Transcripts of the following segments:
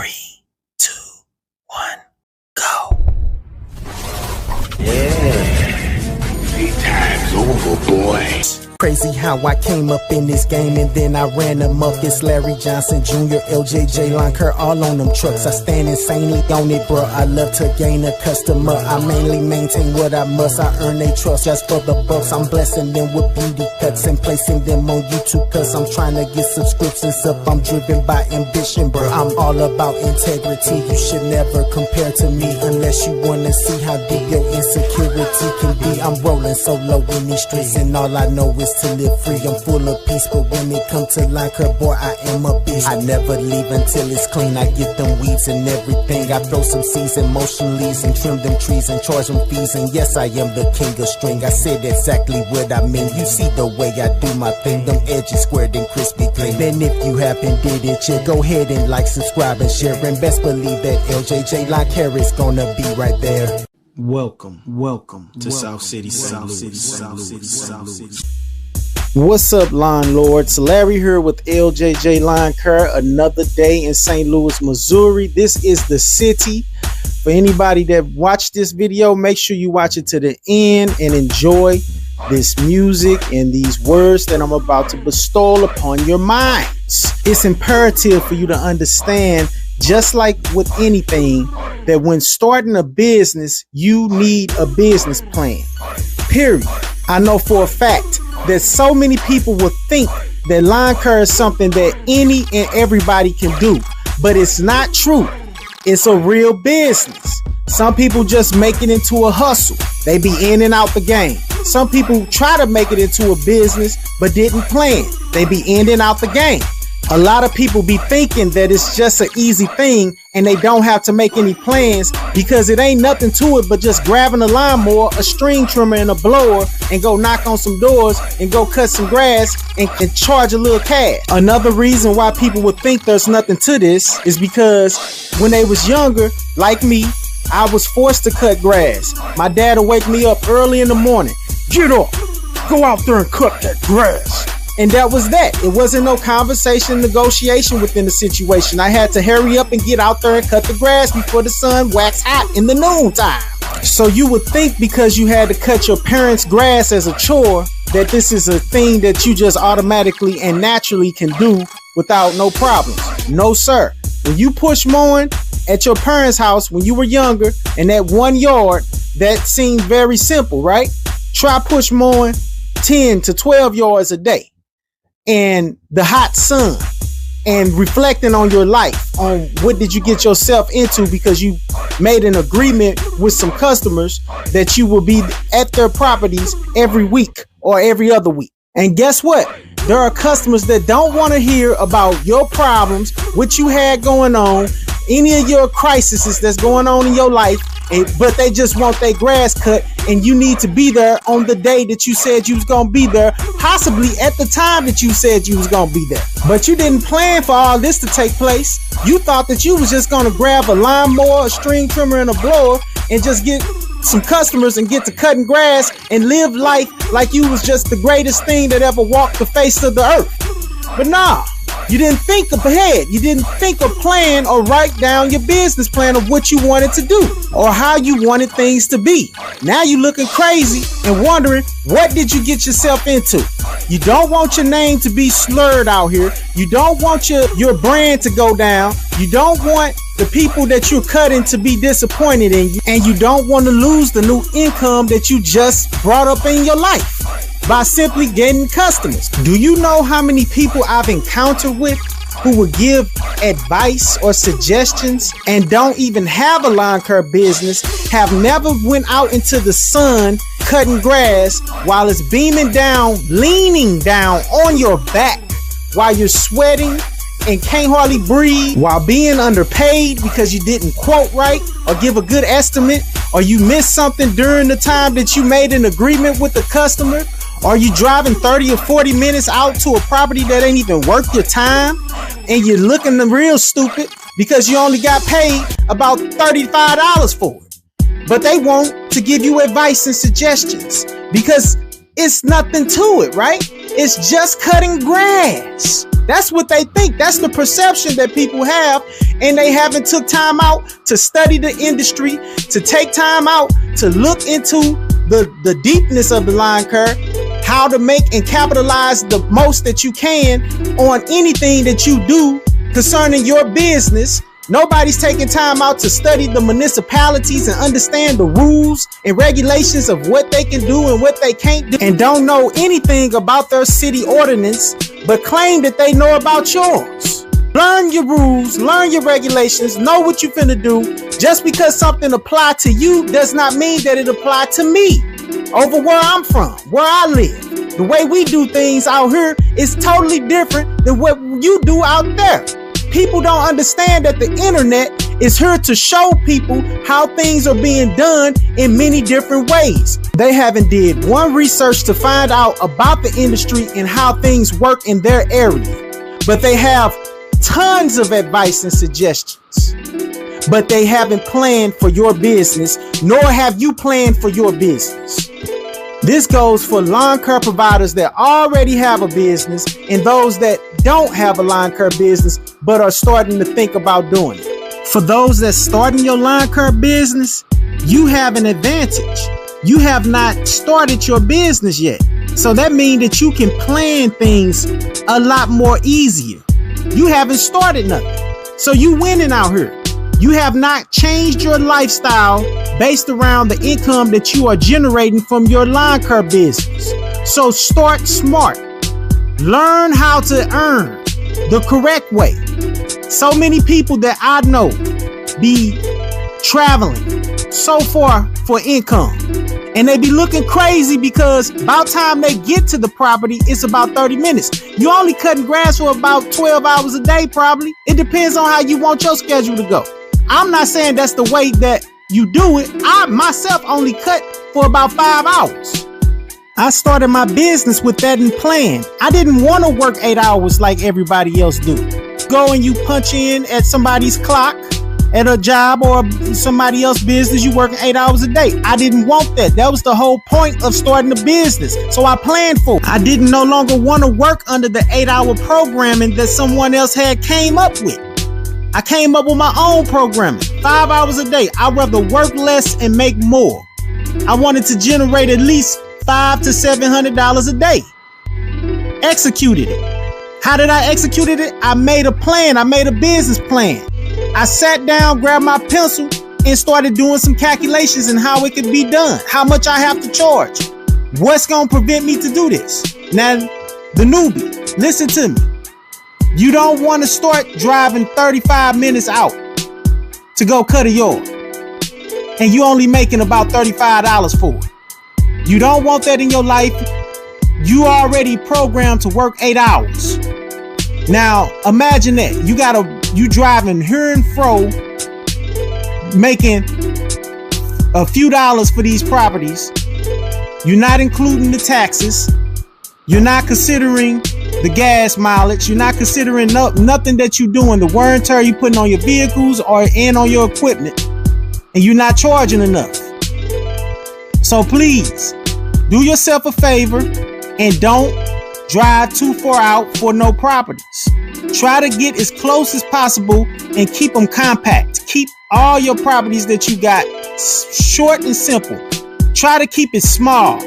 3, 2, 1, go. Yeah. 8 times over, boy. Crazy how I came up in this game and then I ran amok. It's Larry Johnson Jr., LJJ Lawncare, all on them trucks. I stand insanely on it, bro. I love to gain a customer. I mainly maintain what I must. I earn their trust just for the bucks. I'm blessing them with beauty cuts and placing them on YouTube, cause I'm trying to get subscriptions up. I'm driven by ambition, bro. I'm all about integrity. You should never compare to me unless you wanna see how deep your insecurity can be. I'm rolling solo in these streets and all I know is to live free. I'm full of peace, but when it comes to Lawncare, boy, I am a beast. I never leave until it's clean. I get them weeds and everything. I throw some seeds and motion leaves and trim them trees and charge them fees. And yes, I am the king of string. I said exactly what I mean. You see the way I do my thing. Them edges squared and crispy clean. Then if you haven't did it yet, go ahead and like, subscribe, and share. And best believe that LJJ Lawncare is gonna be right there. Welcome to South City, South City. What's up, landlords? Larry here with LJJ Lawncare. Another day in St. Louis, Missouri. This is the city. For anybody that watched this video, make sure you watch it to the end and enjoy this music and these words that I'm about to bestow upon your minds. It's imperative for you to understand, just like with anything, that when starting a business, you need a business plan. Period. I know for a fact that so many people will think that Lawncare is something that any and everybody can do, but it's not true. It's a real business. Some people just make it into a hustle. They be in and out the game. Some people try to make it into a business, but didn't plan. They be in and out the game. A lot of people be thinking that it's just an easy thing and they don't have to make any plans, because it ain't nothing to it but just grabbing a lawnmower, a string trimmer, and a blower and go knock on some doors and go cut some grass and charge a little cash. Another reason why people would think there's nothing to this is because when they was younger, like me, I was forced to cut grass. My dad would wake me up early in the morning. Get up, go out there and cut that grass. And that was that. It wasn't no conversation, negotiation within the situation. I had to hurry up and get out there and cut the grass before the sun waxed hot in the noontime. So you would think because you had to cut your parents' grass as a chore, that this is a thing that you just automatically and naturally can do without no problems. No, sir. When you push mowing at your parents' house when you were younger, in that 1 yard, that seemed very simple, right? Try push mowing 10 to 12 yards a day. And the hot sun, and reflecting on your life, on what did you get yourself into, because you made an agreement with some customers that you will be at their properties every week or every other week. And guess what? There are customers that don't want to hear about your problems, what you had going on, any of your crises that's going on in your life, but they just want their grass cut, and you need to be there on the day that you said you was gonna be there, possibly at the time that you said you was gonna be there. But you didn't plan for all this to take place. You thought that you was just gonna grab a lawnmower, a string trimmer, and a blower and just get some customers and get to cutting grass and live life like you was just the greatest thing that ever walked the face of the earth. But nah, you didn't think up ahead. You didn't think or plan or write down your business plan of what you wanted to do or how you wanted things to be. Now you looking crazy and wondering, what did you get yourself into? You don't want your name to be slurred out here. You don't want your brand to go down. You don't want the people that you're cutting to be disappointed in you. And you don't want to lose the new income that you just brought up in your life by simply getting customers. Do you know how many people I've encountered with who will give advice or suggestions and don't even have a Lawncare business, have never went out into the sun cutting grass while it's beaming down, leaning down on your back while you're sweating and can't hardly breathe, while being underpaid because you didn't quote right or give a good estimate, or you missed something during the time that you made an agreement with the customer, or you driving 30 or 40 minutes out to a property that ain't even worth your time, and you're looking real stupid because you only got paid about $35 for it. But they want to give you advice and suggestions because it's nothing to it, right? It's just cutting grass. That's what they think. That's the perception that people have, and they haven't took time out to study the industry, to take time out to look into the deepness of the lawn care, how to make and capitalize the most that you can on anything that you do concerning your business. Nobody's taking time out to study the municipalities and understand the rules and regulations of what they can do and what they can't do, and don't know anything about their city ordinance, but claim that they know about yours. Learn your rules, learn your regulations, know what you're finna do. Just because something apply to you does not mean that it apply to me. Over where I'm from, where I live, the way we do things out here is totally different than what you do out there. People don't understand that the internet is here to show people how things are being done in many different ways. They haven't did one research to find out about the industry and how things work in their area, but they have tons of advice and suggestions, but they haven't planned for your business, nor have you planned for your business. This goes for lawn care providers that already have a business and those that don't have a lawn care business but are starting to think about doing it. For those that's starting your lawn care business, you have an advantage. You have not started your business yet. So that means that you can plan things a lot more easier. You haven't started nothing. So you winning out here. You have not changed your lifestyle based around the income that you are generating from your lawn care business. So start smart. Learn how to earn the correct way. So many people that I know be traveling so far for income, and they be looking crazy because about time they get to the property, it's about 30 minutes. You only cutting grass for about 12 hours a day probably. It depends on how you want your schedule to go. I'm not saying that's the way that you do it. I myself only cut for about 5 hours. I started my business with that in plan. I didn't want to work 8 hours like everybody else do. Go and you punch in at somebody's clock at a job or somebody else's business, you working 8 hours a day. I didn't want that. That was the whole point of starting a business. So I planned for it. I didn't no longer want to work under the 8-hour programming that someone else had came up with. I came up with my own programming, 5 hours a day. I'd rather work less and make more. I wanted to generate at least $500 to $700 a day. Executed it. How did I execute it? I made a plan. I made a business plan. I sat down, grabbed my pencil, and started doing some calculations and how it could be done. How much I have to charge. What's going to prevent me to do this? Now, the newbie, listen to me. You don't want to start driving 35 minutes out to go cut a yard, and you only making about $35 for it. You don't want that in your life. You already programmed to work 8 hours. Now, imagine that. You driving here and fro, making a few dollars for these properties. You're not including the taxes. You're not considering the gas mileage. You're not considering nothing that you're doing, the wear and tear you're putting on your vehicles and on your equipment, and you're not charging enough. So please do yourself a favor and don't drive too far out for no properties. Try to get as close as possible and keep them compact. Keep all your properties that you got short and simple. Try to keep it small.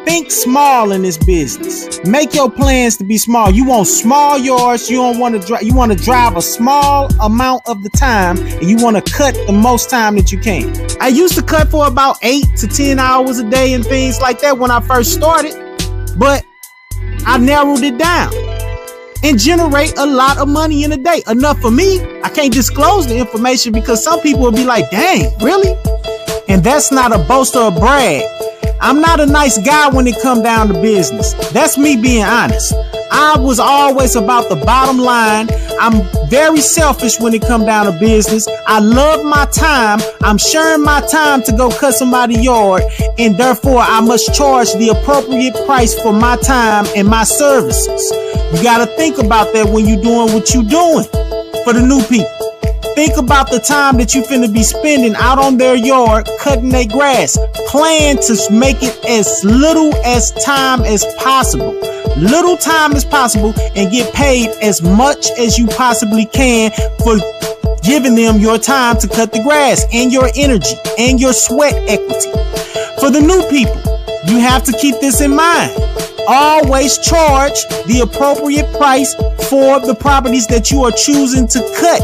Think small in this business. Make your plans to be small. You want small yards. You don't want to drive. You want to drive a small amount of the time, and you want to cut the most time that you can. I used to cut for about 8 to 10 hours a day and things like that when I first started, but I narrowed it down and generate a lot of money in a day. Enough for me. I can't disclose the information because some people will be like, dang, really? And that's not a boast or a brag. I'm not a nice guy when it come down to business. That's me being honest. I was always about the bottom line. I'm very selfish when it come down to business. I love my time. I'm sharing my time to go cut somebody's yard, and therefore I must charge the appropriate price for my time and my services. You got to think about that when you're doing what you're doing for the new people. Think about the time that you finna be spending out on their yard cutting their grass. Plan to make it as little as time as possible. little time as possible and get paid as much as you possibly can for giving them your time to cut the grass and your energy and your sweat equity. For the new people, you have to keep this in mind. Always charge the appropriate price for the properties that you are choosing to cut.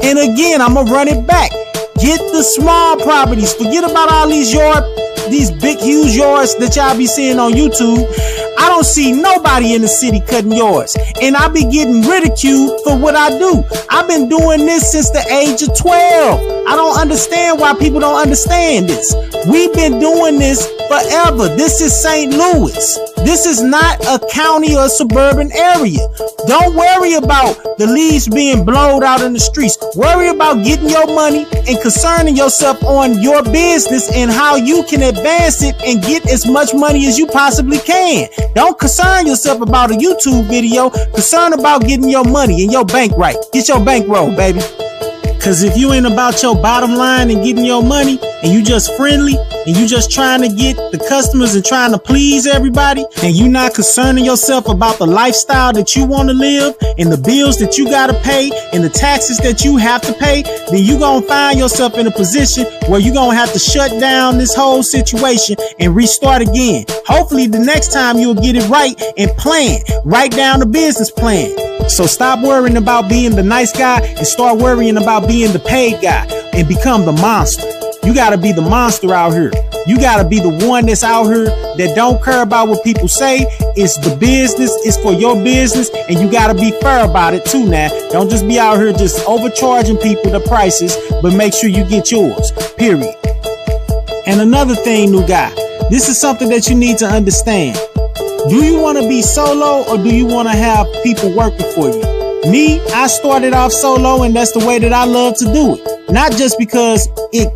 And again, I'm gonna run it back. Get the small properties. Forget about all these big, huge yards that y'all be seeing on YouTube. I don't see nobody in the city cutting yards, and I be getting ridiculed for what I do. I've been doing this since the age of 12. I don't understand why people don't understand this. We've been doing this forever. This is St. Louis. This is not a county or suburban area. Don't worry about the leaves being blown out in the streets. Worry about getting your money and concerning yourself on your business and how you can advance it and get as much money as you possibly can. Don't concern yourself about a YouTube video. Concern about getting your money and your bank right. Get your bankroll, baby. Because if you ain't about your bottom line and getting your money, and you just friendly, and you just trying to get the customers and trying to please everybody, and you not concerning yourself about the lifestyle that you want to live, and the bills that you got to pay, and the taxes that you have to pay, then you going to find yourself in a position where you're going to have to shut down this whole situation and restart again. Hopefully the next time you'll get it right and plan. Write down the business plan. So stop worrying about being the nice guy and start worrying about being the paid guy and become the monster. You got to be the monster out here. You got to be the one that's out here that don't care about what people say. It's the business. It's for your business. And you got to be fair about it too now. Don't just be out here just overcharging people the prices, but make sure you get yours, period. And another thing, new guy, this is something that you need to understand. Do you want to be solo or do you want to have people working for you? Me, I started off solo, and that's the way that I love to do it. Not just because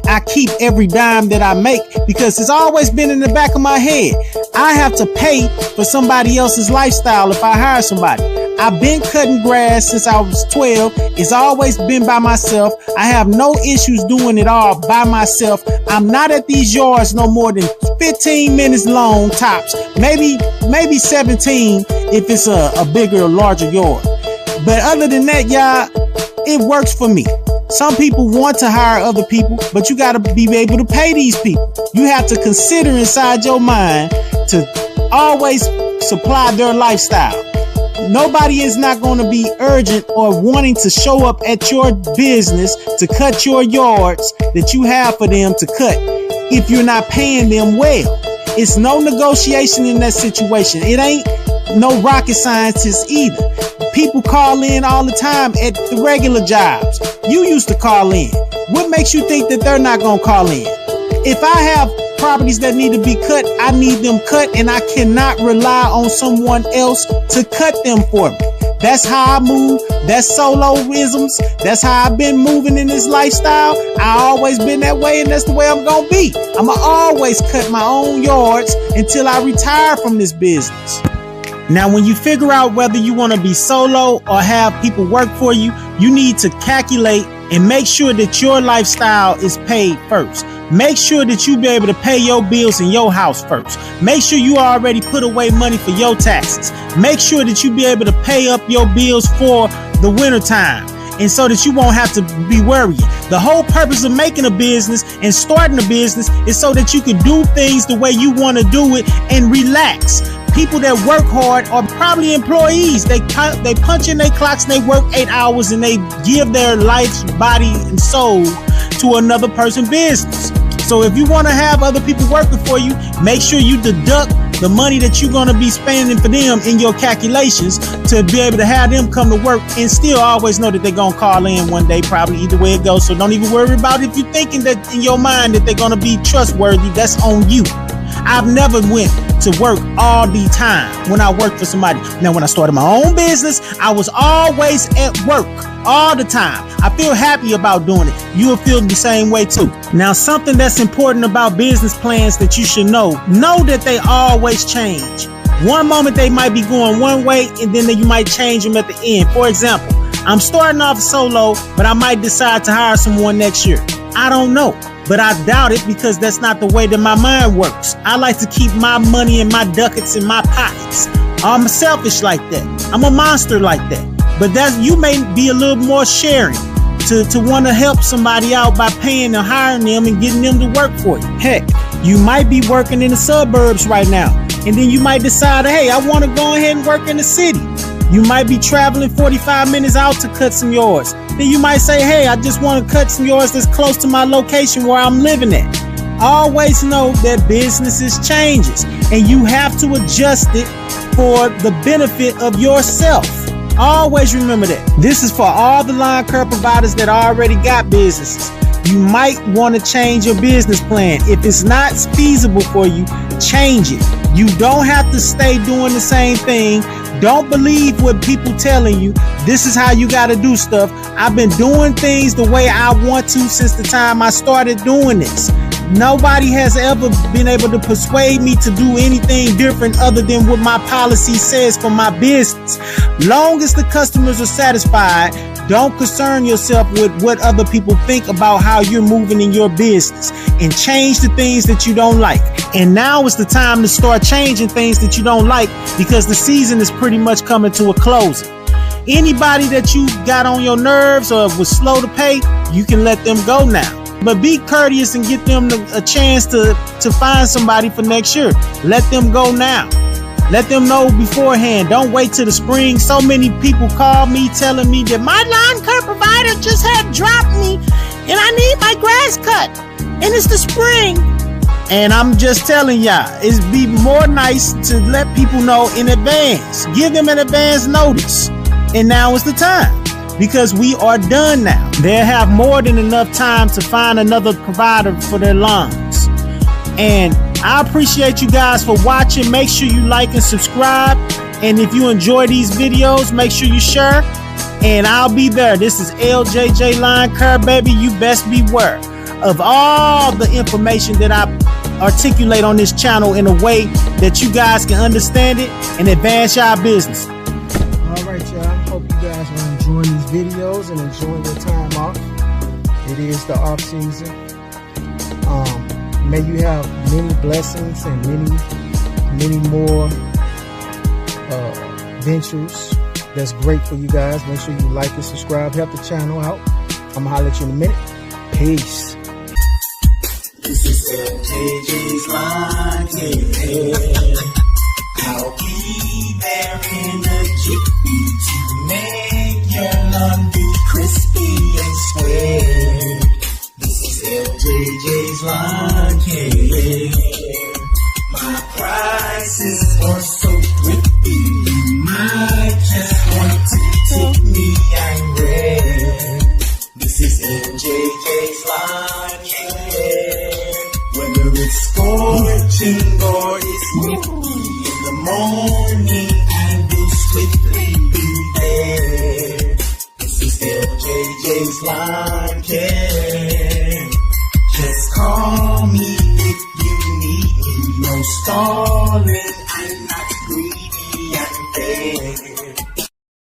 I keep every dime that I make, because it's always been in the back of my head. I have to pay for somebody else's lifestyle if I hire somebody. I've been cutting grass since I was 12. It's always been by myself. I have no issues doing it all by myself. I'm not at these yards no more than 15 minutes long tops. Maybe 17 if it's a bigger or larger yard. But other than that, y'all, it works for me. Some people want to hire other people, but you got to be able to pay these people. You have to consider inside your mind to always supply their lifestyle. Nobody is not going to be urgent or wanting to show up at your business to cut your yards that you have for them to cut if you're not paying them well. It's no negotiation in that situation. It ain't no rocket scientist either. People call in all the time at the regular jobs. You used to call in. What makes you think that they're not going to call in? If I have properties that need to be cut, I need them cut, and I cannot rely on someone else to cut them for me. That's how I move. That's soloisms. That's how I've been moving in this lifestyle. I always been that way, and that's the way I'm going to be. I'm going to always cut my own yards until I retire from this business. Now, when you figure out whether you want to be solo or have people work for you, you need to calculate and make sure that your lifestyle is paid first. Make sure that you be able to pay your bills in your house first. Make sure you already put away money for your taxes. Make sure that you be able to pay up your bills for the winter time, and so that you won't have to be worrying. The whole purpose of making a business and starting a business is so that you can do things the way you want to do it and relax. People that work hard are probably employees. They punch in their clocks and they work 8 hours and they give their life, body, and soul to another person's business. So if you want to have other people working for you, make sure you deduct the money that you're going to be spending for them in your calculations to be able to have them come to work, and still always know that they're going to call in one day, probably either way it goes. So don't even worry about if you're thinking that in your mind that they're going to be trustworthy. That's on you. I've never went to work all the time when I worked for somebody. Now, when I started my own business, I was always at work all the time. I feel happy about doing it. You'll feel the same way too. Now, something that's important about business plans that you should know that they always change. One moment they might be going one way, and then you might change them at the end. For example, I'm starting off solo, but I might decide to hire someone next year. I don't know. But I doubt it, because that's not the way that my mind works. I like to keep my money and my ducats in my pockets. I'm selfish like that. I'm a monster like that. But you may be a little more sharing to want to help somebody out by paying and hiring them and getting them to work for you. Heck, you might be working in the suburbs right now, and then you might decide, hey, I want to go ahead and work in the city. You might be traveling 45 minutes out to cut some yards. Then you might say, hey, I just want to cut some yards that's close to my location where I'm living at. Always know that businesses changes, and you have to adjust it for the benefit of yourself. Always remember that. This is for all the lawn care providers that already got businesses. You might want to change your business plan. If it's not feasible for you, change it. You don't have to stay doing the same thing. Don't believe what people telling you. This is how you got to do stuff. I've been doing things the way I want to since the time I started doing this. Nobody has ever been able to persuade me to do anything different other than what my policy says for my business. Long as the customers are satisfied, don't concern yourself with what other people think about how you're moving in your business, and change the things that you don't like. And now is the time to start changing things that you don't like, because the season is pretty much coming to a closing. Anybody that you got on your nerves or was slow to pay, you can let them go now. But be courteous and get them a chance to find somebody for next year. Let them go now. Let them know beforehand. Don't wait till the spring. So many people call me telling me that my lawn care provider just had dropped me and I need my grass cut. And it's the spring. And I'm just telling y'all, it'd be more nice to let people know in advance. Give them an advance notice. And now is the time. Because we are done now. They'll have more than enough time to find another provider for their lawns. And I appreciate you guys for watching. Make sure you like and subscribe. And if you enjoy these videos, make sure you share. And I'll be there. This is LJJ Lawncare, baby. You best beware of all the information that I articulate on this channel in a way that you guys can understand it and advance your business. All right, y'all. Hope you guys are enjoying these videos and enjoying your time off. It is the off season. May you have many blessings and many more ventures. That's great for you guys. Make sure you like and subscribe. Help the channel out. I'm gonna holler at you in a minute. Peace. This is LJJ's Lawncare. I'll be there in a jiffy to make your lawn be crispy and square. This is LJJ's Lawncare. My prices are so thrifty, you might just want to tip me and red. This is LJJ's Lawncare. Whether it's scorching or it's nippy, in the morning I will swiftly be there. This is LJJ's Lawncare. Just call me if you need me, no stalling.